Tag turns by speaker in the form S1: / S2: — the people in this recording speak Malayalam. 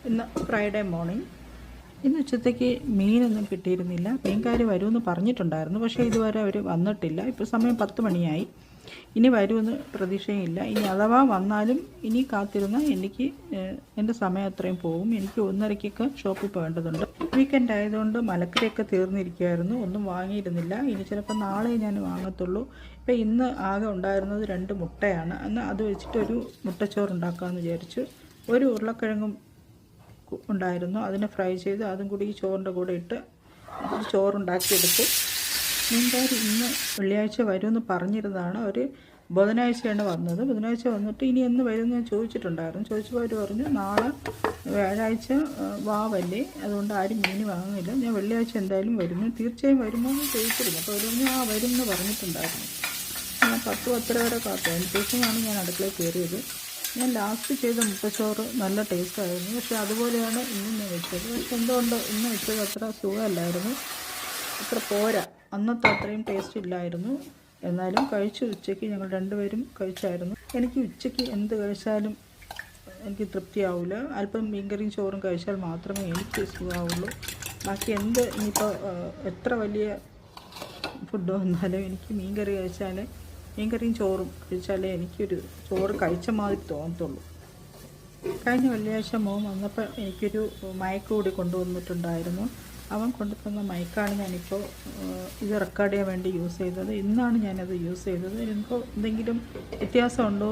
S1: ഇന്ന് ഫ്രൈഡേ മോർണിംഗ്. ഇന്ന് ഉച്ചത്തേക്ക് മീനൊന്നും കിട്ടിയിരുന്നില്ല. മീൻകാർ വരുമെന്ന് പറഞ്ഞിട്ടുണ്ടായിരുന്നു, പക്ഷേ ഇതുവരെ അവർ വന്നിട്ടില്ല. ഇപ്പോൾ സമയം 10 മണിയായി. ഇനി വരുമെന്ന് പ്രതീക്ഷയില്ല. ഇനി അഥവാ വന്നാലും ഇനി കാത്തിരുന്ന എനിക്ക് എൻ്റെ സമയം അത്രയും പോകും. എനിക്ക് 1:30-കൊക്കെ ഷോപ്പിൽ പോകേണ്ടതുണ്ട്. വീക്കെൻഡ് ആയതുകൊണ്ട് മലക്കറിയൊക്കെ തീർന്നിരിക്കുമായിരുന്നു, ഒന്നും വാങ്ങിയിരുന്നില്ല. ഇനി ചിലപ്പോൾ നാളെ ഞാൻ വാങ്ങത്തുള്ളൂ. ഇപ്പോൾ ഇന്ന് ആകെ ഉണ്ടായിരുന്നത് 2 മുട്ടയാണ്. എന്നാൽ അത് വെച്ചിട്ടൊരു മുട്ടച്ചോറ് ഉണ്ടാക്കാമെന്ന് വിചാരിച്ചു. ഒരു ഉരുളക്കിഴങ്ങും ഉണ്ടായിരുന്നു, അതിനെ ഫ്രൈ ചെയ്ത് അതും കൂടി ഈ ചോറിൻ്റെ കൂടെ ഇട്ട് ചോറുണ്ടാക്കിയെടുത്തു. മീൻകാർ ഇന്ന് വെള്ളിയാഴ്ച വരുമെന്ന് പറഞ്ഞിരുന്നതാണ്. അവർ ബുധനാഴ്ചയാണ് വന്നത്. ബുധനാഴ്ച വന്നിട്ട് ഇനി എന്ന് വരുമെന്ന് ഞാൻ ചോദിച്ചിട്ടുണ്ടായിരുന്നു. ചോദിച്ചപ്പോൾ അവർ പറഞ്ഞു നാളെ വ്യാഴാഴ്ച വാവല്ലേ, അതുകൊണ്ട് ആരും മീൻ വാങ്ങുന്നില്ല, ഞാൻ വെള്ളിയാഴ്ച എന്തായാലും വരുന്നു, തീർച്ചയായും വരുമോ എന്ന് ചോദിച്ചിരുന്നു. അപ്പോൾ അവർ പറഞ്ഞു വരും എന്ന് പറഞ്ഞിട്ടുണ്ടായിരുന്നു. ഞാൻ 10-10:30 വരെ കാത്തു. അതിന് ശേഷമാണ് ഞാൻ അടുക്കളയിൽ കയറിയത്. ഞാൻ ലാസ്റ്റ് ചെയ്ത മുട്ടച്ചോറ് നല്ല ടേസ്റ്റായിരുന്നു, പക്ഷേ അതുപോലെയാണ് ഇന്നും ഞാൻ വെച്ചത്. പക്ഷെ എന്തുകൊണ്ട് ഇന്ന് വെച്ചത് അത്ര സുഖമല്ലായിരുന്നു, അത്ര പോരാ, അന്നത്തെ അത്രയും ടേസ്റ്റ് ഇല്ലായിരുന്നു. എന്നാലും കഴിച്ചു. ഉച്ചയ്ക്ക് ഞങ്ങൾ 2 പേരും കഴിച്ചായിരുന്നു. എനിക്ക് ഉച്ചയ്ക്ക് എന്ത് കഴിച്ചാലും എനിക്ക് തൃപ്തിയാവില്ല. അല്പം മീൻകറിയും ചോറും കഴിച്ചാൽ മാത്രമേ എനിക്ക് സുഖമാവുള്ളൂ. ബാക്കി എന്ത് ഇനിയിപ്പോൾ എത്ര വലിയ ഫുഡ് വന്നാലും എനിക്ക് മീൻകറിയും ചോറും കഴിച്ചാലേ എനിക്കൊരു ചോറ് കഴിച്ച മാതിരി തോന്നത്തുള്ളൂ. കഴിഞ്ഞ വെള്ളിയാഴ്ച മോൻ വന്നപ്പോൾ എനിക്കൊരു മയക്ക് കൂടി കൊണ്ടുവന്നിട്ടുണ്ടായിരുന്നു. അവൻ കൊണ്ടുതന്ന മയക്കാണ് ഞാനിപ്പോൾ ഇത് റെക്കോർഡ് ചെയ്യാൻ വേണ്ടി യൂസ് ചെയ്തത്. ഇന്നാണ് ഞാനത് യൂസ് ചെയ്തത്. എനിക്ക് എന്തെങ്കിലും വ്യത്യാസമുണ്ടോ